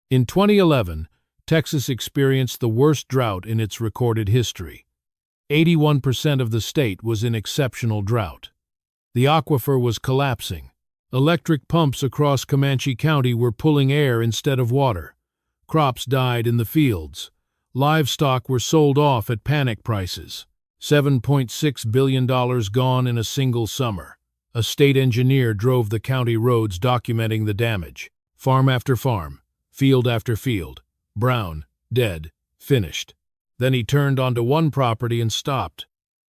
In 2011, Texas experienced the worst drought in its recorded history. 81% of the state was in exceptional drought. The aquifer was collapsing. Electric pumps across Comanche County were pulling air instead of water. Crops died in the fields. Livestock were sold off at panic prices. $7.6 billion gone in a single summer. A state engineer drove the county roads documenting the damage. Farm after farm, field after field. Brown, dead, finished. Then he turned onto one property and stopped.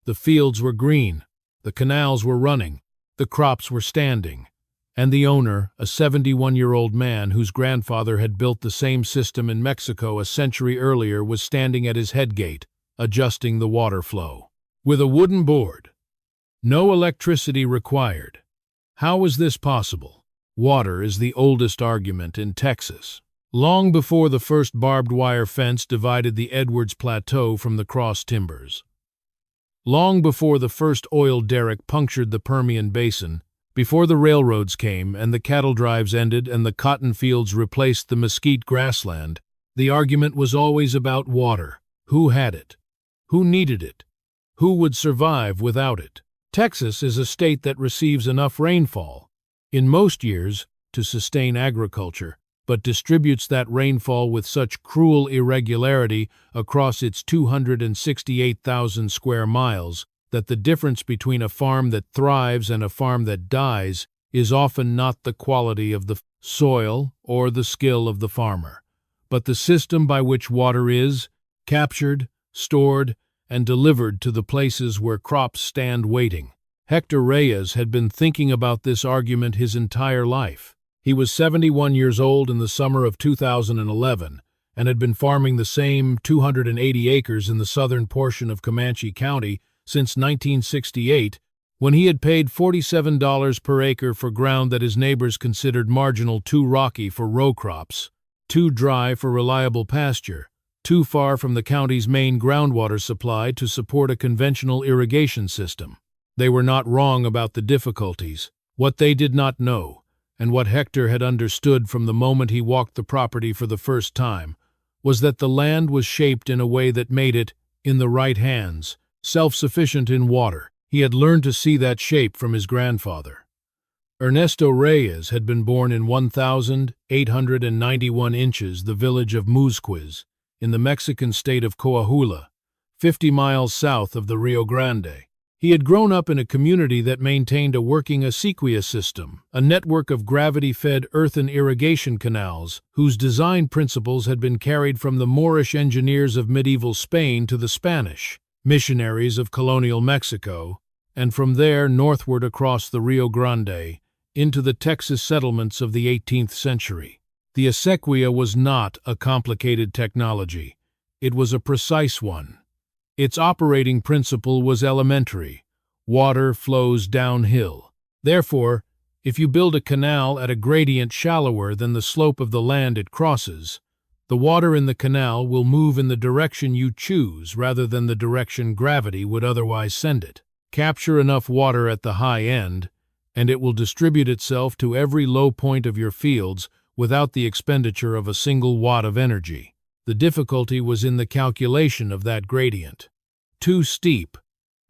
The fields were green. The canals were running. The crops were standing. And the owner, a 71-year-old man whose grandfather had built the same system in Mexico a century earlier, was standing at his headgate, adjusting the water flow. With a wooden board. No electricity required. How was this possible? Water is the oldest argument in Texas. Long before the first barbed wire fence divided the Edwards Plateau from the cross timbers. Long before the first oil derrick punctured the Permian Basin, before the railroads came and the cattle drives ended and the cotton fields replaced the mesquite grassland, the argument was always about water. Who had it? Who needed it? Who would survive without it? Texas is a state that receives enough rainfall, in most years, to sustain agriculture, but distributes that rainfall with such cruel irregularity across its 268,000 square miles that the difference between a farm that thrives and a farm that dies is often not the quality of the soil or the skill of the farmer, but the system by which water is captured, stored, and delivered to the places where crops stand waiting. Hector Reyes had been thinking about this argument his entire life. He was 71 years old in the summer of 2011 and had been farming the same 280 acres in the southern portion of Comanche County since 1968, when he had paid $47 per acre for ground that his neighbors considered marginal, too rocky for row crops, too dry for reliable pasture, too far from the county's main groundwater supply to support a conventional irrigation system. They were not wrong about the difficulties. What they did not know, and what Hector had understood from the moment he walked the property for the first time, was that the land was shaped in a way that made it, in the right hands, self-sufficient in water. He had learned to see that shape from his grandfather. Ernesto Reyes had been born in 1,891 inches, the village of Musquiz, in the Mexican state of Coahuila, 50 miles south of the Rio Grande. He had grown up in a community that maintained a working Acequia system, a network of gravity-fed earthen irrigation canals whose design principles had been carried from the Moorish engineers of medieval Spain to the Spanish missionaries of colonial Mexico, and from there northward across the Rio Grande into the Texas settlements of the 18th century. The Acequia was not a complicated technology. It was a precise one. Its operating principle was elementary. Water flows downhill. Therefore, if you build a canal at a gradient shallower than the slope of the land it crosses, the water in the canal will move in the direction you choose rather than the direction gravity would otherwise send it. Capture enough water at the high end, and it will distribute itself to every low point of your fields without the expenditure of a single watt of energy. The difficulty was in the calculation of that gradient. Too steep,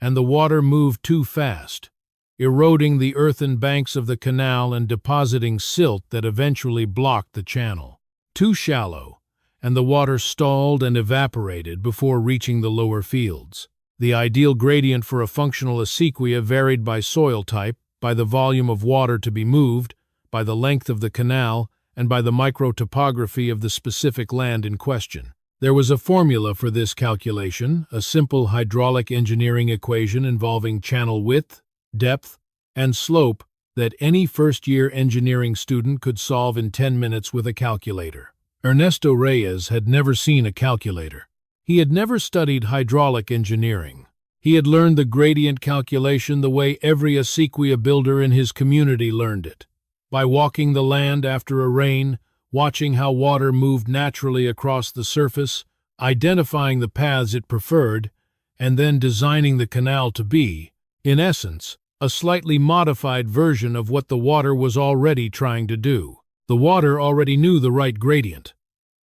and the water moved too fast, eroding the earthen banks of the canal and depositing silt that eventually blocked the channel. Too shallow, and the water stalled and evaporated before reaching the lower fields. The ideal gradient for a functional acequia varied by soil type, by the volume of water to be moved, by the length of the canal, and by the microtopography of the specific land in question. There was a formula for this calculation, a simple hydraulic engineering equation involving channel width, depth, and slope that any first-year engineering student could solve in 10 minutes with a calculator. Ernesto Reyes had never seen a calculator. He had never studied hydraulic engineering. He had learned the gradient calculation the way every acequia builder in his community learned it, by walking the land after a rain, watching how water moved naturally across the surface, identifying the paths it preferred, and then designing the canal to be, in essence, a slightly modified version of what the water was already trying to do. The water already knew the right gradient.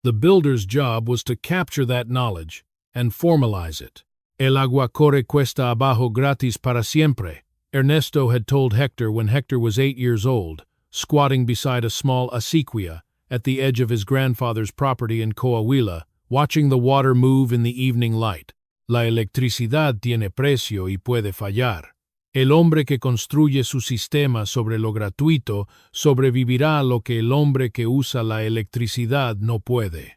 The builder's job was to capture that knowledge and formalize it. El agua corre cuesta abajo gratis para siempre, Ernesto had told Hector when Hector was 8 years old, squatting beside a small acequia at the edge of his grandfather's property in Coahuila, watching the water move in the evening light. La electricidad tiene precio y puede fallar. El hombre que construye su sistema sobre lo gratuito sobrevivirá a lo que el hombre que usa la electricidad no puede.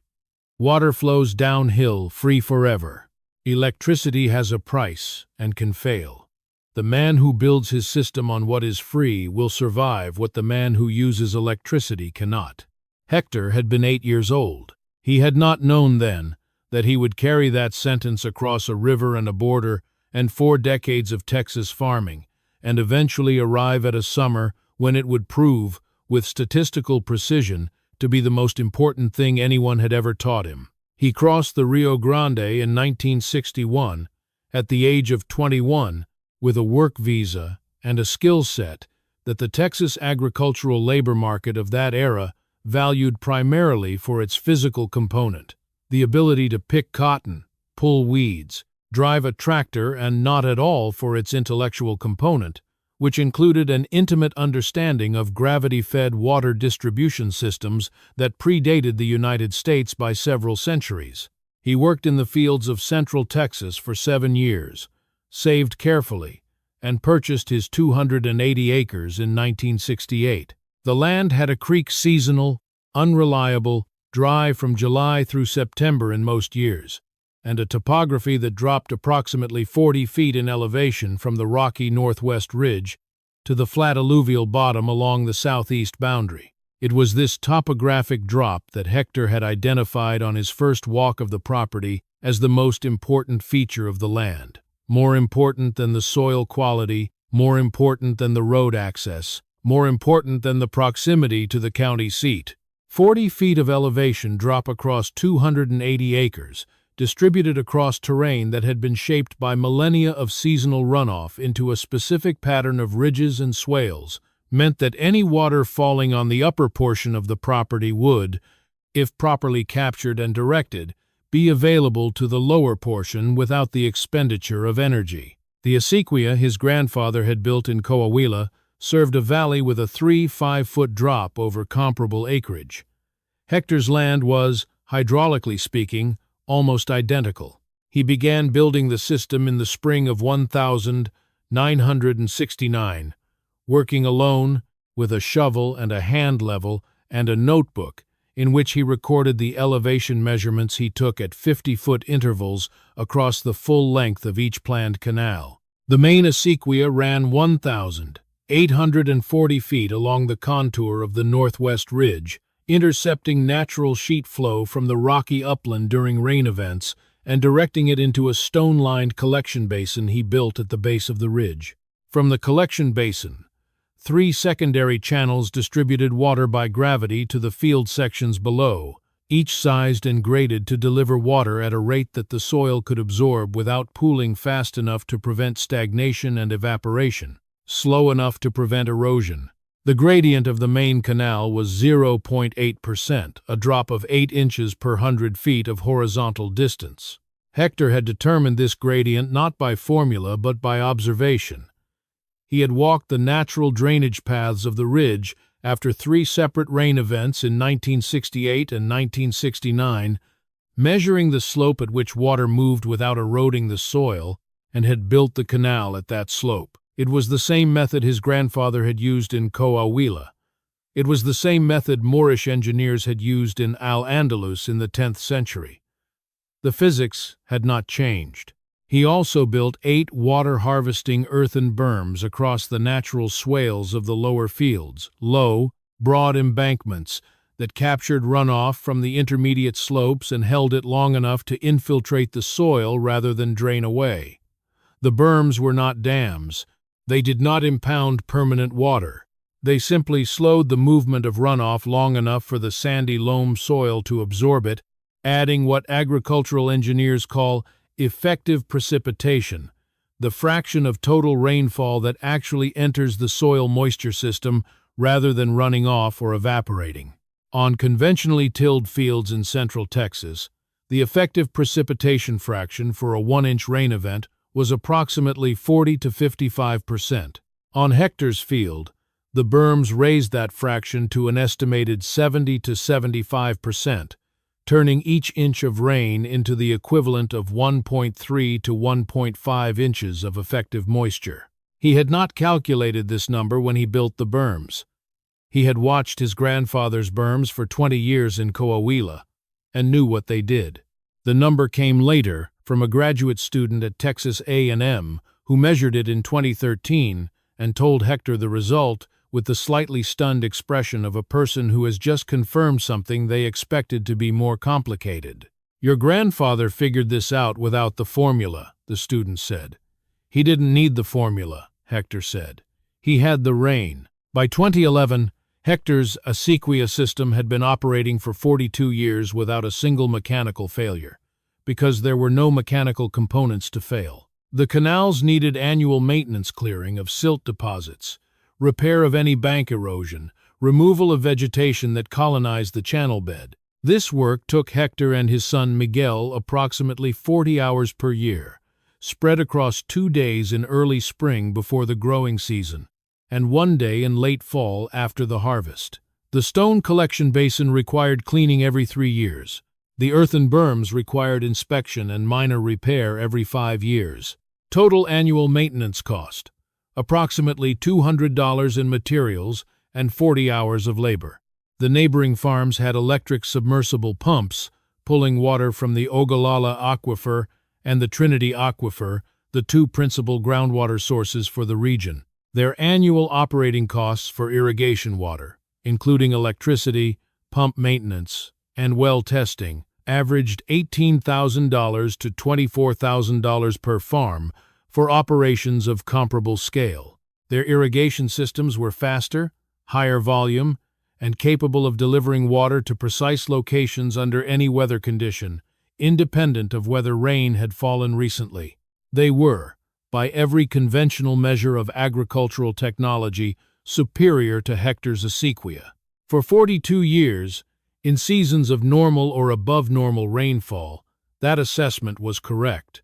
Water flows downhill, free forever. Electricity has a price and can fail. The man who builds his system on what is free will survive what the man who uses electricity cannot. Hector had been 8 years old. He had not known then that he would carry that sentence across a river and a border and 4 decades of Texas farming, and eventually arrive at a summer when it would prove, with statistical precision, to be the most important thing anyone had ever taught him. He crossed the Rio Grande in 1961, at the age of 21, with a work visa and a skill set that the Texas agricultural labor market of that era valued primarily for its physical component, the ability to pick cotton, pull weeds, drive a tractor, and not at all for its intellectual component, which included an intimate understanding of gravity-fed water distribution systems that predated the United States by several centuries. He worked in the fields of central Texas for 7 years, saved carefully, and purchased his 280 acres in 1968. The land had a creek seasonal, unreliable, dry from July through September in most years, and a topography that dropped approximately 40 feet in elevation from the rocky northwest ridge to the flat alluvial bottom along the southeast boundary. It was this topographic drop that Hector had identified on his first walk of the property as the most important feature of the land. More important than the soil quality, more important than the road access, more important than the proximity to the county seat. 40 feet of elevation drop across 280 acres, distributed across terrain that had been shaped by millennia of seasonal runoff into a specific pattern of ridges and swales, meant that any water falling on the upper portion of the property would, if properly captured and directed, be available to the lower portion without the expenditure of energy. The Acequia his grandfather had built in Coahuila served a valley with a 3-5-foot drop over comparable acreage. Hector's land was, hydraulically speaking, almost identical. He began building the system in the spring of 1969, working alone with a shovel and a hand level and a notebook in which he recorded the elevation measurements he took at 50-foot intervals across the full length of each planned canal. The main Acequia ran 1,840 feet along the contour of the northwest ridge, intercepting natural sheet flow from the rocky upland during rain events and directing it into a stone-lined collection basin he built at the base of the ridge. From the collection basin, 3 secondary channels distributed water by gravity to the field sections below, each sized and graded to deliver water at a rate that the soil could absorb without pooling fast enough to prevent stagnation and evaporation, slow enough to prevent erosion. The gradient of the main canal was 0.8%, a drop of 8 inches per 100 feet of horizontal distance. Hector had determined this gradient not by formula but by observation. He had walked the natural drainage paths of the ridge after 3 separate rain events in 1968 and 1969, measuring the slope at which water moved without eroding the soil, and had built the canal at that slope. It was the same method his grandfather had used in Coahuila. It was the same method Moorish engineers had used in Al-Andalus in the 10th century. The physics had not changed. He also built 8 water-harvesting earthen berms across the natural swales of the lower fields, low, broad embankments that captured runoff from the intermediate slopes and held it long enough to infiltrate the soil rather than drain away. The berms were not dams. They did not impound permanent water. They simply slowed the movement of runoff long enough for the sandy loam soil to absorb it, adding what agricultural engineers call effective precipitation, the fraction of total rainfall that actually enters the soil moisture system rather than running off or evaporating. On conventionally tilled fields in central Texas, the effective precipitation fraction for a 1-inch rain event was approximately 40 to 55%. On Hector's field, the berms raised that fraction to an estimated 70 to 75%, turning each inch of rain into the equivalent of 1.3 to 1.5 inches of effective moisture. He had not calculated this number when he built the berms. He had watched his grandfather's berms for 20 years in Coahuila and knew what they did. The number came later from a graduate student at Texas A&M who measured it in 2013 and told Hector the result with the slightly stunned expression of a person who has just confirmed something they expected to be more complicated. "Your grandfather figured this out without the formula," the student said. "He didn't need the formula," Hector said. "He had the rain." By 2011, Hector's Acequia system had been operating for 42 years without a single mechanical failure, because there were no mechanical components to fail. The canals needed annual maintenance, clearing of silt deposits, repair of any bank erosion, removal of vegetation that colonized the channel bed. This work took Hector and his son Miguel approximately 40 hours per year, spread across 2 days in early spring before the growing season, and 1 day in late fall after the harvest. The stone collection basin required cleaning every 3 years. The earthen berms required inspection and minor repair every 5 years. Total annual maintenance cost: approximately $200 in materials and 40 hours of labor. The neighboring farms had electric submersible pumps pulling water from the Ogallala Aquifer and the Trinity Aquifer, the 2 principal groundwater sources for the region. Their annual operating costs for irrigation water, including electricity, pump maintenance, and well testing, averaged $18,000 to $24,000 per farm for operations of comparable scale. Their irrigation systems were faster, higher volume, and capable of delivering water to precise locations under any weather condition, independent of whether rain had fallen recently. They were, by every conventional measure of agricultural technology, superior to Hector's Acequia. For 42 years, in seasons of normal or above normal rainfall, that assessment was correct.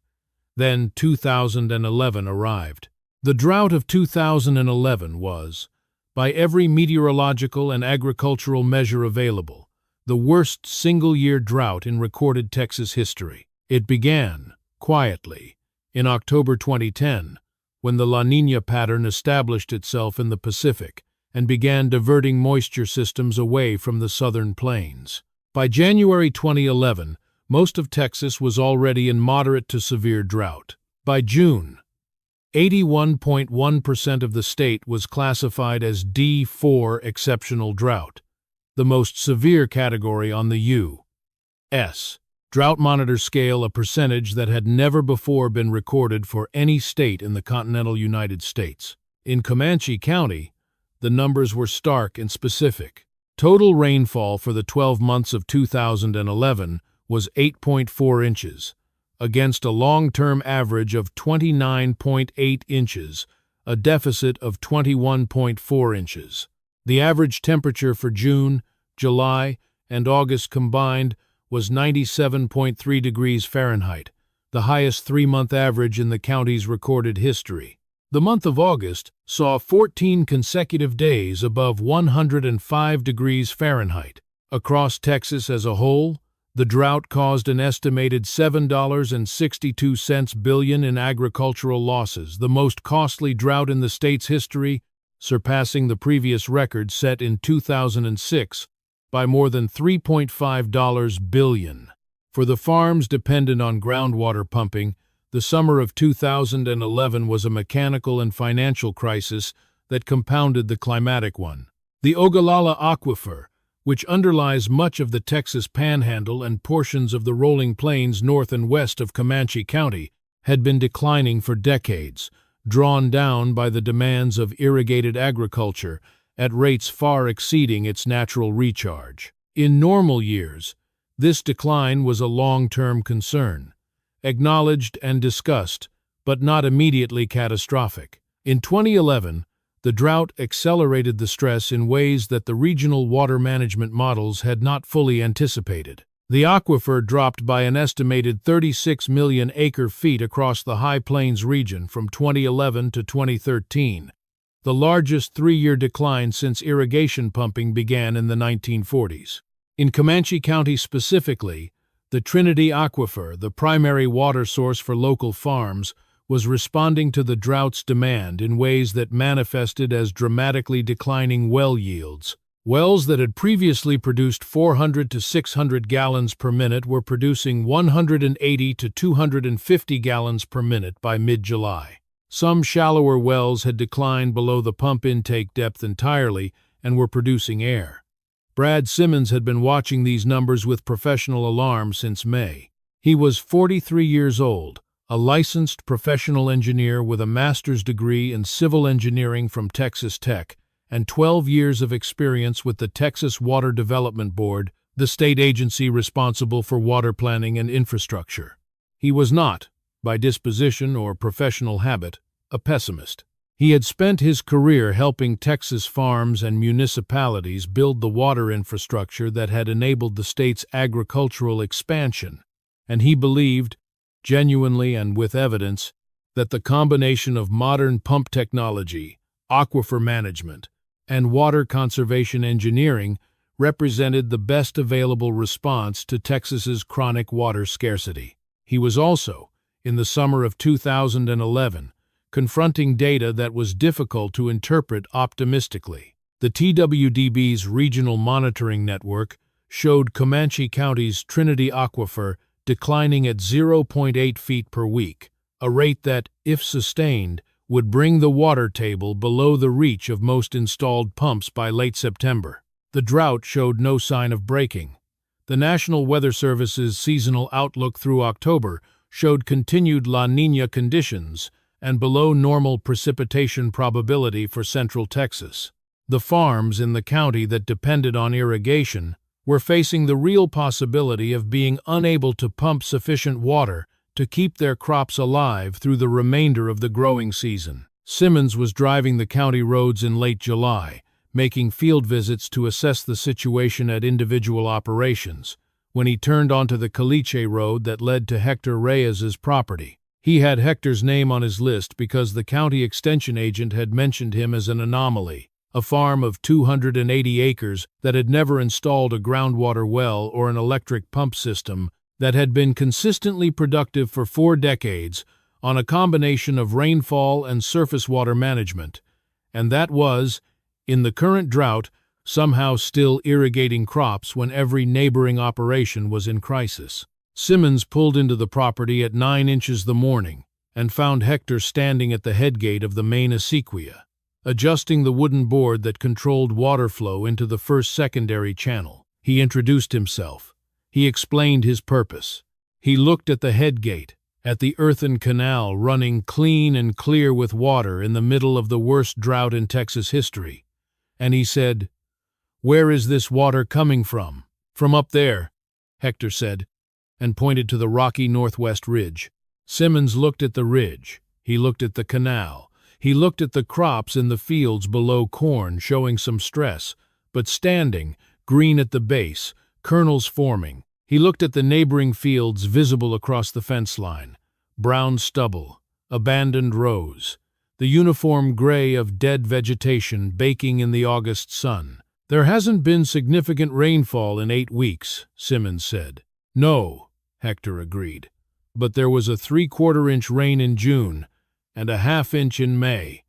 Then 2011 arrived. The drought of 2011 was, by every meteorological and agricultural measure available, the worst single-year drought in recorded Texas history. It began, quietly, in October 2010, when the La Niña pattern established itself in the Pacific and began diverting moisture systems away from the southern plains. By January 2011, most of Texas was already in moderate to severe drought. By June, 81.1% of the state was classified as D4 exceptional drought, the most severe category on the U.S. Drought Monitor scale, a percentage that had never before been recorded for any state in the continental United States. In Comanche County, the numbers were stark and specific. Total rainfall for the 12 months of 2011 was 8.4 inches, against a long-term average of 29.8 inches, a deficit of 21.4 inches. The average temperature for June, July, and August combined was 97.3 degrees Fahrenheit, the highest 3-month average in the county's recorded history. The month of August saw 14 consecutive days above 105 degrees Fahrenheit. Across Texas as a whole, the drought caused an estimated $7.62 billion in agricultural losses, the most costly drought in the state's history, surpassing the previous record set in 2006 by more than $3.5 billion. For the farms dependent on groundwater pumping, the summer of 2011 was a mechanical and financial crisis that compounded the climatic one. The Ogallala Aquifer, which underlies much of the Texas Panhandle and portions of the rolling plains north and west of Comanche County, had been declining for decades, drawn down by the demands of irrigated agriculture at rates far exceeding its natural recharge. In normal years, this decline was a long-term concern, acknowledged and discussed, but not immediately catastrophic. In 2011, The drought accelerated the stress in ways that the regional water management models had not fully anticipated. The aquifer dropped by an estimated 36 million acre-feet across the High Plains region from 2011 to 2013, the largest three-year decline since irrigation pumping began in the 1940s. In Comanche County specifically, the Trinity Aquifer, the primary water source for local farms, was responding to the drought's demand in ways that manifested as dramatically declining well yields. Wells that had previously produced 400 to 600 gallons per minute were producing 180 to 250 gallons per minute by mid-July. Some shallower wells had declined below the pump intake depth entirely and were producing air. Brad Simmons had been watching these numbers with professional alarm since May. He was 43 years old, a licensed professional engineer with a master's degree in civil engineering from Texas Tech, and 12 years of experience with the Texas Water Development Board, the state agency responsible for water planning and infrastructure. He was not, by disposition or professional habit, a pessimist. He had spent his career helping Texas farms and municipalities build the water infrastructure that had enabled the state's agricultural expansion, and he believed, genuinely and with evidence, that the combination of modern pump technology, aquifer management, and water conservation engineering represented the best available response to Texas's chronic water scarcity. He was also, in the summer of 2011, confronting data that was difficult to interpret optimistically. The TWDB's regional monitoring network showed Comanche County's Trinity Aquifer declining at 0.8 feet per week, a rate that, if sustained, would bring the water table below the reach of most installed pumps by late September. The drought showed no sign of breaking. The National Weather Service's seasonal outlook through October showed continued La Niña conditions and below normal precipitation probability for central Texas. The farms in the county that depended on irrigation were facing the real possibility of being unable to pump sufficient water to keep their crops alive through the remainder of the growing season. Simmons was driving the county roads in late July, making field visits to assess the situation at individual operations, when he turned onto the Caliche road that led to Hector Reyes's property. He had Hector's name on his list because the county extension agent had mentioned him as an anomaly, a farm of 280 acres that had never installed a groundwater well or an electric pump system, that had been consistently productive for 4 decades on a combination of rainfall and surface water management, and that was, in the current drought, somehow still irrigating crops when every neighboring operation was in crisis. Simmons pulled into the property at 9 inches the morning and found Hector standing at the headgate of the main Acequia, adjusting the wooden board that controlled water flow into the first secondary channel. He introduced himself. He explained his purpose. He looked at the headgate, at the Earthen Canal running clean and clear with water in the middle of the worst drought in Texas history, and he said, "Where is this water coming from?" "From up there," Hector said, and pointed to the rocky northwest ridge. Simmons looked at the ridge. He looked at the canal. He looked at the crops in the fields below corn showing some stress, but standing, green at the base, kernels forming. He looked at the neighboring fields visible across the fence line, brown stubble, abandoned rows, the uniform gray of dead vegetation baking in the August sun. "There hasn't been significant rainfall in 8 weeks, Simmons said. "No," Hector agreed, "but there was a 3/4-inch rain in June and a 1/2 inch in May.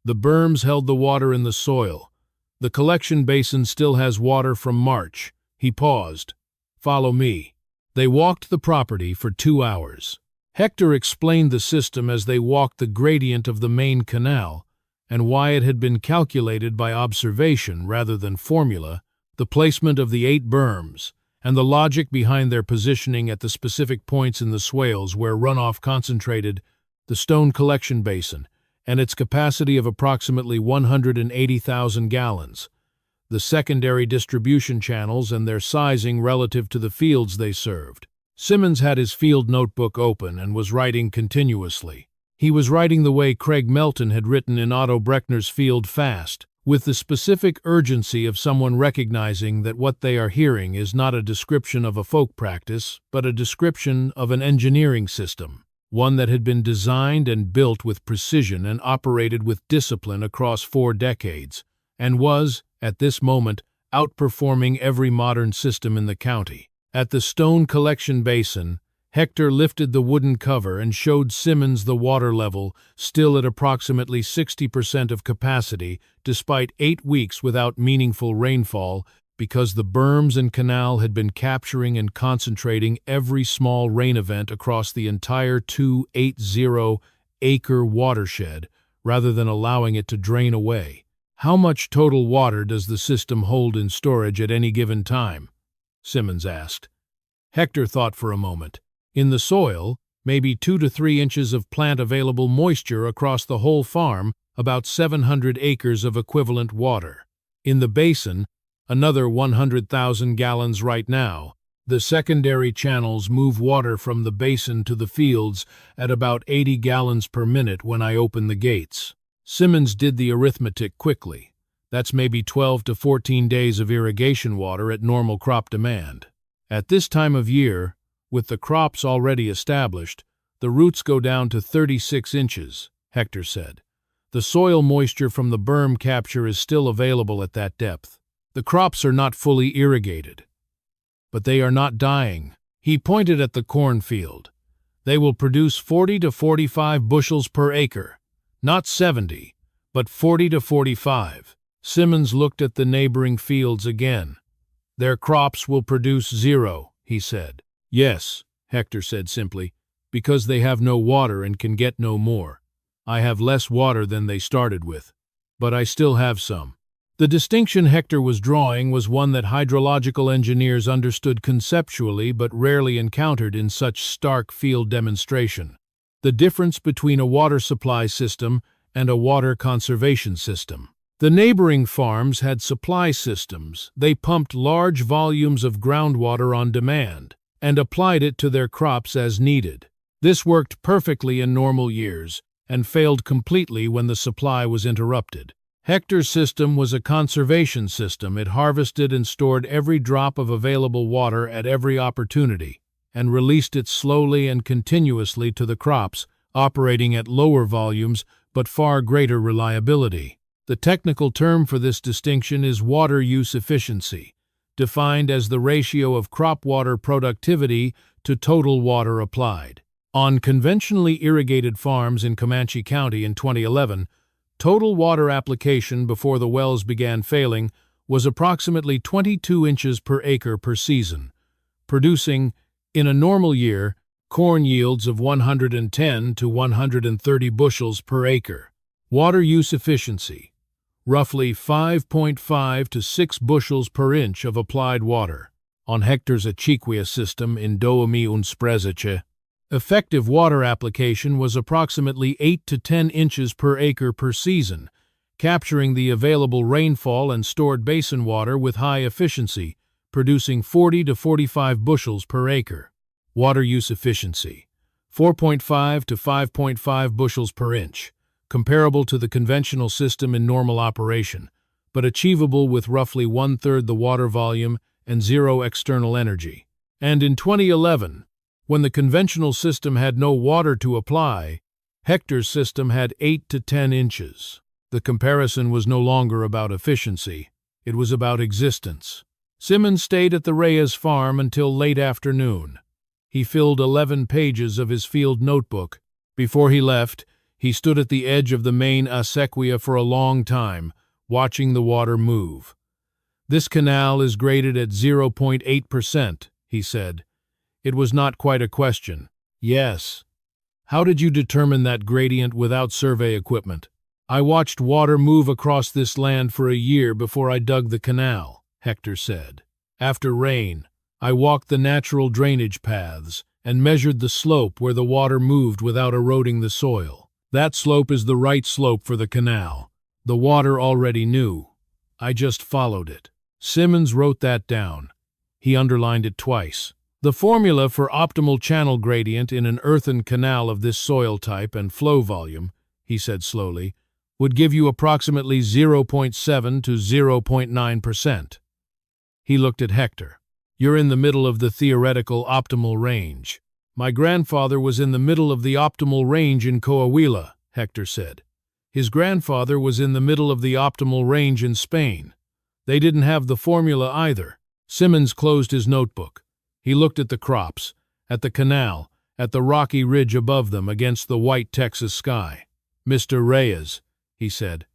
The berms held the water in the soil. The collection basin still has water from March." He paused. "Follow me." They walked the property for 2 hours. Hector explained the system as they walked the gradient of the main canal and why it had been calculated by observation rather than formula, the placement of the 8 berms, and the logic behind their positioning at the specific points in the swales where runoff concentrated, the stone collection basin, and its capacity of approximately 180,000 gallons. The secondary distribution channels and their sizing relative to the fields they served. Simmons had his field notebook open and was writing continuously. He was writing the way Craig Melton had written in Otto Brechner's Field Fast, with the specific urgency of someone recognizing that what they are hearing is not a description of a folk practice, but a description of an engineering system, one that had been designed and built with precision and operated with discipline across 4 decades, and was, at this moment, outperforming every modern system in the county. At the stone collection basin, Hector lifted the wooden cover and showed Simmons the water level, still at approximately 60% of capacity, despite 8 weeks without meaningful rainfall, because the berms and canal had been capturing and concentrating every small rain event across the entire 280-acre watershed, rather than allowing it to drain away. "How much total water does the system hold in storage at any given time?" Simmons asked. Hector thought for a moment. In the soil, maybe 2 to 3 inches of plant-available moisture across the whole farm, about 700 acres of equivalent water. In the basin, another 100,000 gallons right now. The secondary channels move water from the basin to the fields at about 80 gallons per minute when I open the gates. Simmons did the arithmetic quickly. That's maybe 12 to 14 days of irrigation water at normal crop demand. At this time of year, with the crops already established, the roots go down to 36 inches, Hector said. The soil moisture from the berm capture is still available at that depth. The crops are not fully irrigated, but they are not dying. He pointed at the cornfield. They will produce 40 to 45 bushels per acre. Not 70, but 40 to 45. Simmons looked at the neighboring fields again. "Their crops will produce 0, he said. "Yes," Hector said simply, "because they have no water and can get no more. I have less water than they started with, but I still have some." The distinction Hector was drawing was one that hydrological engineers understood conceptually but rarely encountered in such stark field demonstration. The difference between a water supply system and a water conservation system. The neighboring farms had supply systems. They pumped large volumes of groundwater on demand and applied it to their crops as needed. This worked perfectly in normal years and failed completely when the supply was interrupted. Hector's system was a conservation system. It harvested and stored every drop of available water at every opportunity, and released it slowly and continuously to the crops, operating at lower volumes but far greater reliability. The technical term for this distinction is water use efficiency, defined as the ratio of crop water productivity to total water applied. On conventionally irrigated farms in Comanche County in 2011, total water application before the wells began failing was approximately 22 inches per acre per season, producing, in a normal year, corn yields of 110 to 130 bushels per acre. Water use efficiency, roughly 5.5 to 6 bushels per inch of applied water. On Hector's Acequia system in 2013, effective water application was approximately 8 to 10 inches per acre per season, capturing the available rainfall and stored basin water with high efficiency, producing 40 to 45 bushels per acre. Water use efficiency, 4.5 to 5.5 bushels per inch, comparable to the conventional system in normal operation, but achievable with roughly 1/3 the water volume and 0 external energy. And in 2011, when the conventional system had no water to apply, Hector's system had 8 to 10 inches. The comparison was no longer about efficiency, it was about existence. Simmons stayed at the Reyes farm until late afternoon. He filled 11 pages of his field notebook. Before he left, he stood at the edge of the main Acequia for a long time, watching the water move. "This canal is graded at 0.8%, he said. It was not quite a question. "Yes." "How did you determine that gradient without survey equipment?" "I watched water move across this land for a year before I dug the canal," Hector said. "After rain, I walked the natural drainage paths and measured the slope where the water moved without eroding the soil. That slope is the right slope for the canal. The water already knew. I just followed it." Simmons wrote that down. He underlined it twice. The formula for optimal channel gradient in an earthen canal of this soil type and flow volume, he said slowly, would give you approximately 0.7 to 0.9%. He looked at Hector. You're in the middle of the theoretical optimal range. My grandfather was in the middle of the optimal range in Coahuila, Hector said. His grandfather was in the middle of the optimal range in Spain. They didn't have the formula either. Simmons closed his notebook. He looked at the crops, at the canal, at the rocky ridge above them against the white Texas sky. Mr. Reyes, he said,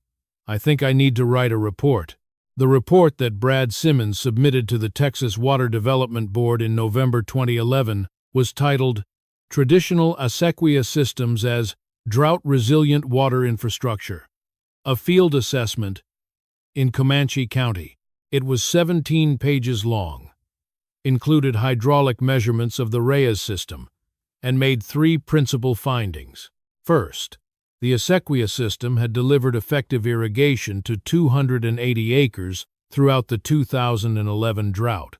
I think I need to write a report. The report that Brad Simmons submitted to the Texas Water Development Board in November 2011 was titled Traditional Acequia Systems as Drought-Resilient Water Infrastructure, a Field Assessment in Comanche County. It was 17 pages long, included hydraulic measurements of the Reyes system, and made 3 principal findings. First, the Acequia system had delivered effective irrigation to 280 acres throughout the 2011 drought.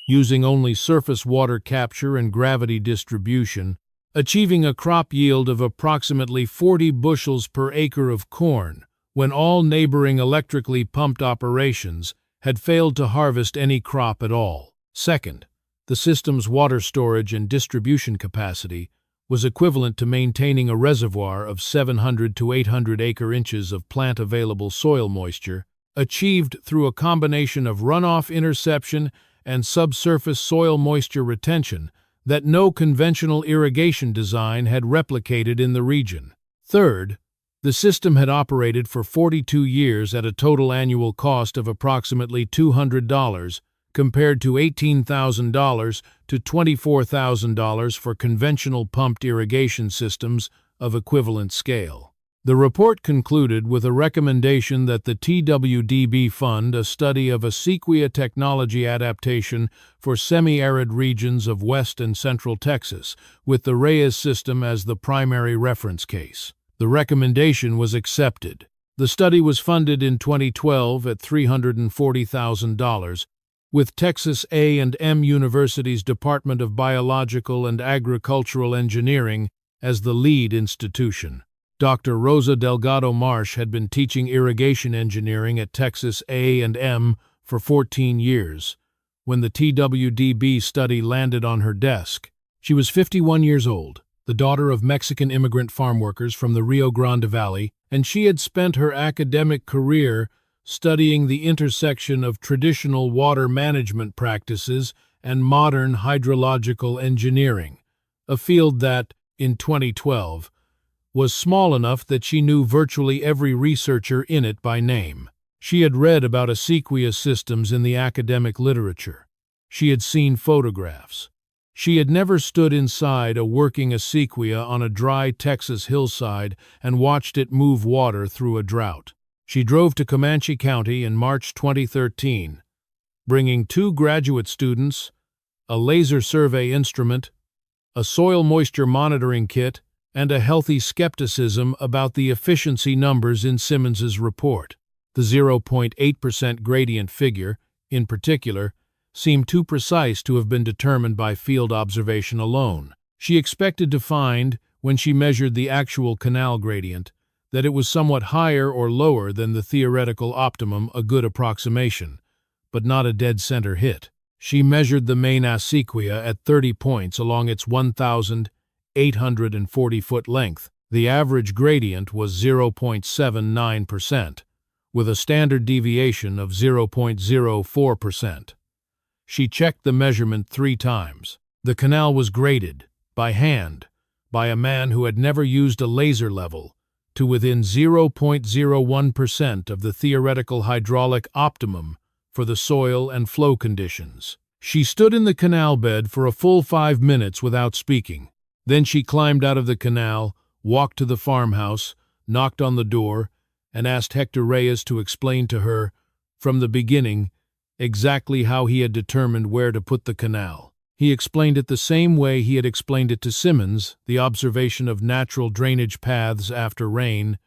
Using only surface water capture and gravity distribution, achieving a crop yield of approximately 40 bushels per acre of corn, when all neighboring electrically pumped operations had failed to harvest any crop at all. Second, the system's water storage and distribution capacity was equivalent to maintaining a reservoir of 700 to 800 acre-inches of plant-available soil moisture, achieved through a combination of runoff interception and subsurface soil moisture retention that no conventional irrigation design had replicated in the region. Third, the system had operated for 42 years at a total annual cost of approximately $200, compared to $18,000 to $24,000 for conventional pumped irrigation systems of equivalent scale. The report concluded with a recommendation that the TWDB fund a study of Acequia technology adaptation for semi-arid regions of West and Central Texas, with the Reyes system as the primary reference case. The recommendation was accepted. The study was funded in 2012 at $340,000, with Texas A&M University's Department of Biological and Agricultural Engineering as the lead institution. Dr. Rosa Delgado Marsh had been teaching irrigation engineering at Texas A&M for 14 years when the TWDB study landed on her desk. She was 51 years old, the daughter of Mexican immigrant farm workers from the Rio Grande Valley, and she had spent her academic career studying the intersection of traditional water management practices and modern hydrological engineering, a field that, in 2012, was small enough that she knew virtually every researcher in it by name. She had read about Acequia systems in the academic literature. She had seen photographs. She had never stood inside a working Acequia on a dry Texas hillside and watched it move water through a drought. She drove to Comanche County in March 2013, bringing 2 graduate students, a laser survey instrument, a soil moisture monitoring kit, and a healthy skepticism about the efficiency numbers in Simmons's report. The 0.8% gradient figure, in particular, seemed too precise to have been determined by field observation alone. She expected to find, when she measured the actual canal gradient, that it was somewhat higher or lower than the theoretical optimum, a good approximation, but not a dead-center hit. She measured the main Acequia at 30 points along its 1,840-foot length. The average gradient was 0.79%, with a standard deviation of 0.04%. She checked the measurement 3 times. The canal was graded, by hand, by a man who had never used a laser level, to within 0.01% of the theoretical hydraulic optimum for the soil and flow conditions. She stood in the canal bed for a full 5 minutes without speaking. Then she climbed out of the canal, walked to the farmhouse, knocked on the door, and asked Hector Reyes to explain to her, from the beginning, exactly how he had determined where to put the canal. He explained it the same way he had explained it to Simmons, the observation of natural drainage paths after rain,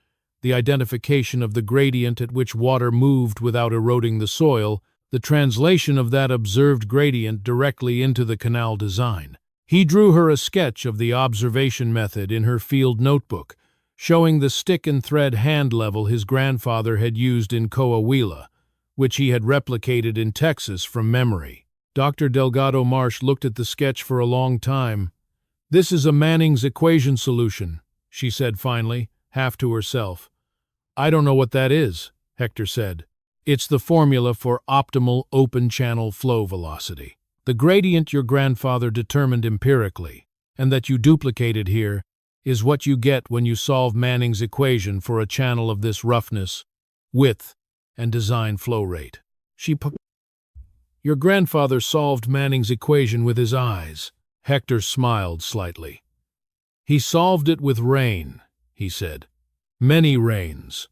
the identification of the gradient at which water moved without eroding the soil, the translation of that observed gradient directly into the canal design. He drew her a sketch of the observation method in her field notebook, showing the stick and thread hand level his grandfather had used in Coahuila, which he had replicated in Texas from memory. Dr. Delgado Marsh looked at the sketch for a long time. "This is a Manning's equation solution," she said finally, half to herself. "I don't know what that is," Hector said. "It's the formula for optimal open-channel flow velocity. The gradient your grandfather determined empirically, and that you duplicated here, is what you get when you solve Manning's equation for a channel of this roughness, width, and design flow rate." "Your grandfather solved Manning's equation with his eyes." Hector smiled slightly. "He solved it with rain," he said. "Many rains.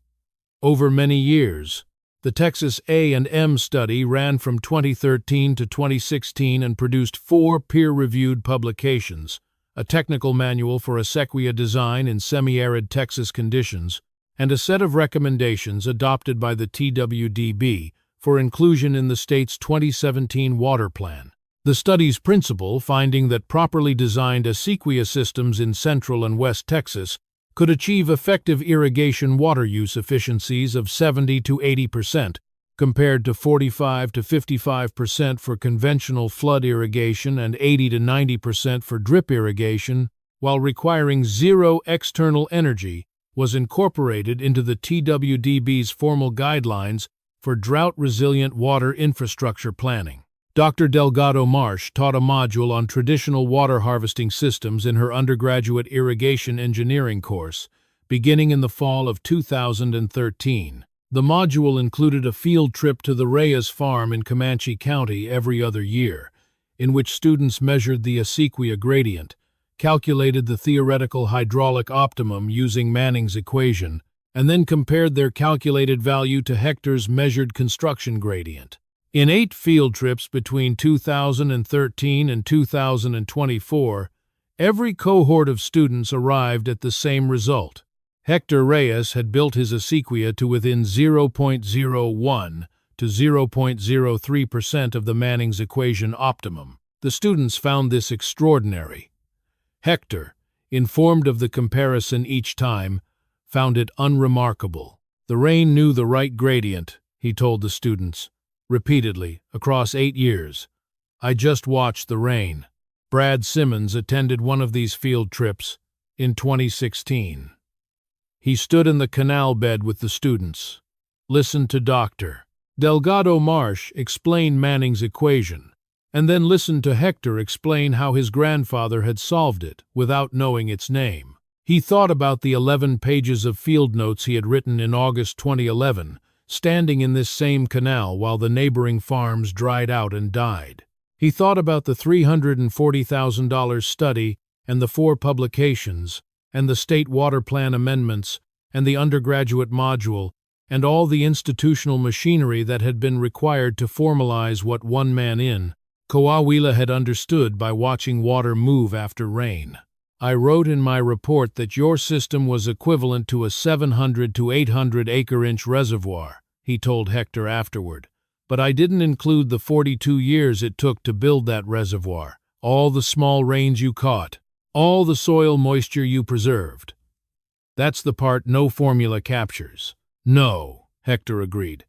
Over many years. The Texas A&M study ran from 2013 to 2016 and produced 4 peer-reviewed publications, a technical manual for Acequia design in semi-arid Texas conditions, and a set of recommendations adopted by the TWDB for inclusion in the state's 2017 water plan. The study's principal finding that properly designed Acequia systems in central and west Texas could achieve effective irrigation water use efficiencies of 70 to 80%, compared to 45 to 55% for conventional flood irrigation and 80 to 90% for drip irrigation, while requiring zero external energy, was incorporated into the TWDB's formal guidelines for drought-resilient water infrastructure planning. Dr. Delgado Marsh taught a module on traditional water harvesting systems in her undergraduate irrigation engineering course, beginning in the fall of 2013. The module included a field trip to the Reyes farm in Comanche County every other year, in which students measured the Acequia gradient, calculated the theoretical hydraulic optimum using Manning's equation, and then compared their calculated value to Hector's measured construction gradient. In 8 field trips between 2013 and 2024, every cohort of students arrived at the same result. Hector Reyes had built his Acequia to within 0.01 to 0.03% of the Manning's equation optimum. The students found this extraordinary. Hector, informed of the comparison each time, found it unremarkable. "The rain knew the right gradient," he told the students, repeatedly, across 8 years. "I just watched the rain." Brad Simmons attended one of these field trips in 2016. He stood in the canal bed with the students, listened to Dr. Delgado Marsh explain Manning's equation, and then listened to Hector explain how his grandfather had solved it without knowing its name. He thought about the 11 pages of field notes he had written in August 2011, standing in this same canal while the neighboring farms dried out and died. He thought about the $340,000 study and the 4 publications, and the state water plan amendments, and the undergraduate module, and all the institutional machinery that had been required to formalize what one man in Coahuila had understood by watching water move after rain. "I wrote in my report that your system was equivalent to a 700 to 800 acre-inch reservoir," he told Hector afterward, "but I didn't include the 42 years it took to build that reservoir, all the small rains you caught, all the soil moisture you preserved. That's the part no formula captures." "No," Hector agreed.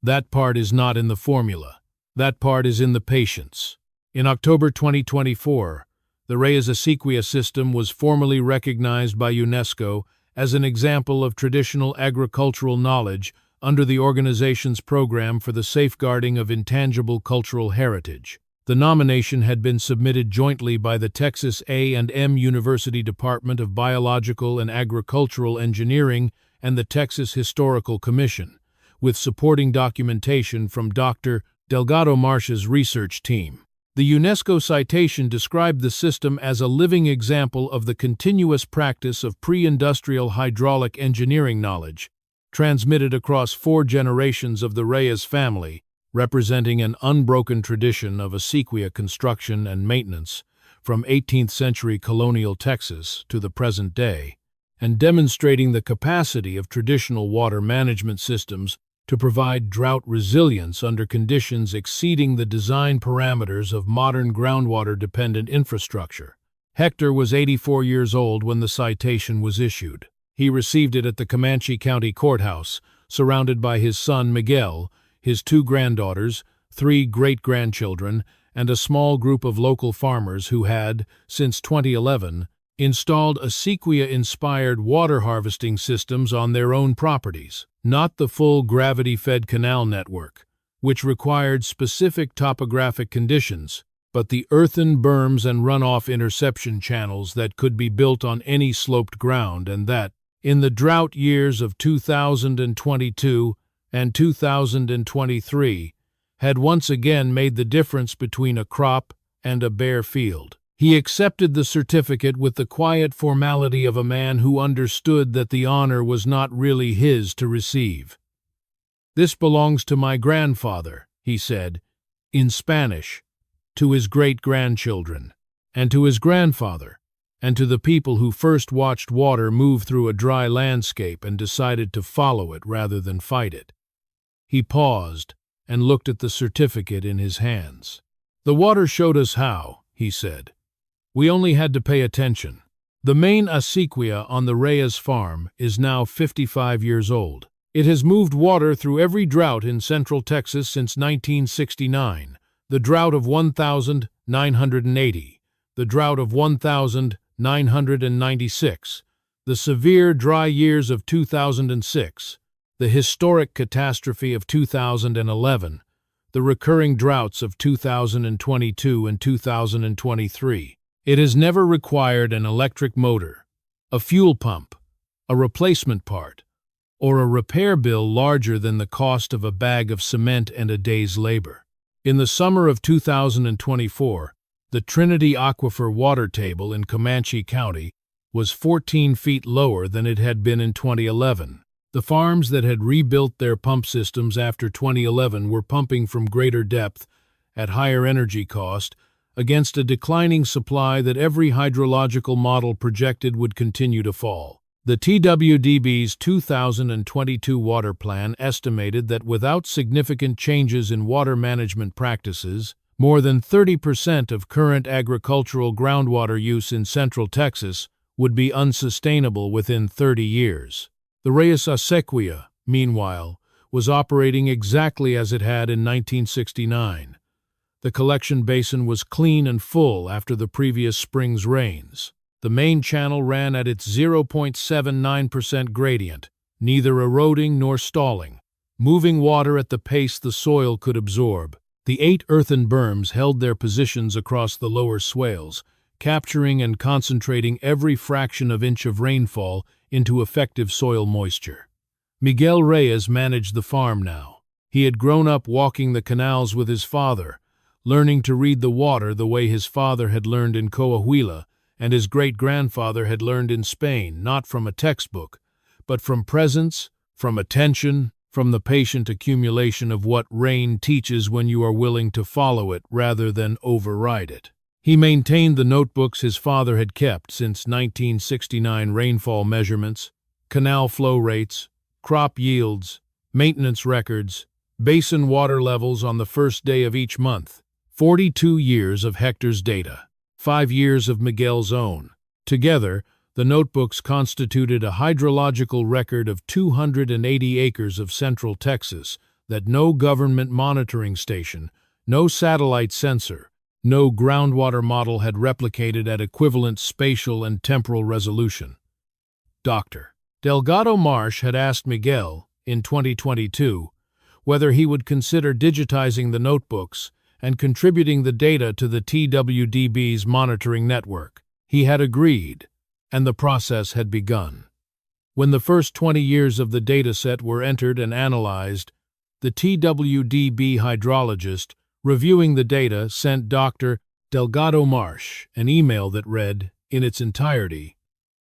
"That part is not in the formula. That part is in the patience." In October 2024, the Reyes Acequia system was formally recognized by UNESCO as an example of traditional agricultural knowledge under the organization's program for the safeguarding of intangible cultural heritage. The nomination had been submitted jointly by the Texas A&M University Department of Biological and Agricultural Engineering and the Texas Historical Commission, with supporting documentation from Dr. Delgado Marsh's research team. The UNESCO citation described the system as a living example of the continuous practice of pre-industrial hydraulic engineering knowledge, transmitted across 4 generations of the Reyes family, representing an unbroken tradition of Acequia construction and maintenance from 18th-century colonial Texas to the present day, and demonstrating the capacity of traditional water management systems to provide drought resilience under conditions exceeding the design parameters of modern groundwater-dependent infrastructure. Hector was 84 years old when the citation was issued. He received it at the Comanche County Courthouse, surrounded by his son Miguel, his 2 granddaughters, 3 great-grandchildren, and a small group of local farmers who had, since 2011, installed Acequia-inspired water harvesting systems on their own properties, not the full gravity-fed canal network, which required specific topographic conditions, but the earthen berms and runoff interception channels that could be built on any sloped ground and that, in the drought years of 2022 and 2023, had once again made the difference between a crop and a bare field. He accepted the certificate with the quiet formality of a man who understood that the honor was not really his to receive. "This belongs to my grandfather," he said, in Spanish, to his great-grandchildren, and to his grandfather, and to the people who first watched water move through a dry landscape and decided to follow it rather than fight it. He paused and looked at the certificate in his hands. "The water showed us how," he said. "We only had to pay attention. The main Acequia on the Reyes farm is now 55 years old. It has moved water through every drought in central Texas since 1969, the drought of 1980, the drought of 1996, the severe dry years of 2006, the historic catastrophe of 2011, the recurring droughts of 2022 and 2023. It has never required an electric motor, a fuel pump, a replacement part, or a repair bill larger than the cost of a bag of cement and a day's labor. In the summer of 2024, the Trinity Aquifer water table in Comanche County was 14 feet lower than it had been in 2011. The farms that had rebuilt their pump systems after 2011 were pumping from greater depth, at higher energy cost, against a declining supply that every hydrological model projected would continue to fall. The TWDB's 2022 water plan estimated that without significant changes in water management practices, more than 30% of current agricultural groundwater use in central Texas would be unsustainable within 30 years. The Reyes Acequia, meanwhile, was operating exactly as it had in 1969. The collection basin was clean and full after the previous spring's rains. The main channel ran at its 0.79% gradient, neither eroding nor stalling, moving water at the pace the soil could absorb. The 8 earthen berms held their positions across the lower swales, capturing and concentrating every fraction of inch of rainfall into effective soil moisture. Miguel Reyes managed the farm now. He had grown up walking the canals with his father, learning to read the water the way his father had learned in Coahuila and his great-grandfather had learned in Spain, not from a textbook, but from presence, from attention, from the patient accumulation of what rain teaches when you are willing to follow it rather than override it. He maintained the notebooks his father had kept since 1969: rainfall measurements, canal flow rates, crop yields, maintenance records, basin water levels on the first day of each month. 42 years of Hector's data, 5 years of Miguel's own. Together, the notebooks constituted a hydrological record of 280 acres of central Texas that no government monitoring station, no satellite sensor, no groundwater model had replicated at equivalent spatial and temporal resolution. Dr. Delgado Marsh had asked Miguel, in 2022, whether he would consider digitizing the notebooks and contributing the data to the TWDB's monitoring network. He had agreed, and the process had begun. When the first 20 years of the dataset were entered and analyzed, the TWDB hydrologist reviewing the data sent Dr. Delgado Marsh an email that read, in its entirety,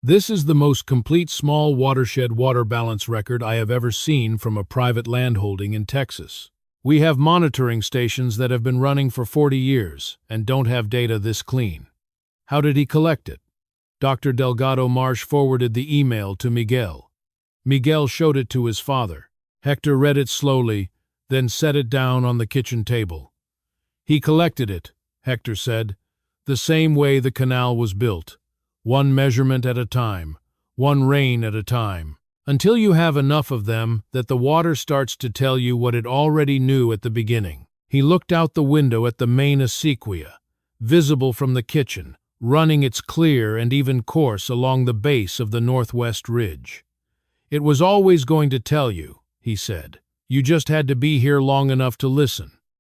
"This is the most complete small watershed water balance record I have ever seen from a private landholding in Texas. We have monitoring stations that have been running for 40 years and don't have data this clean." How did he collect it? Dr. Delgado Marsh forwarded the email to Miguel. Miguel showed it to his father. Hector read it slowly, then set it down on the kitchen table. He collected it, Hector said, the same way the canal was built, one measurement at a time, one rain at a time, until you have enough of them that the water starts to tell you what it already knew at the beginning. He looked out the window at the main Acequia, visible from the kitchen, running its clear and even course along the base of the northwest ridge. It was always going to tell you, he said. You just had to be here long enough to listen.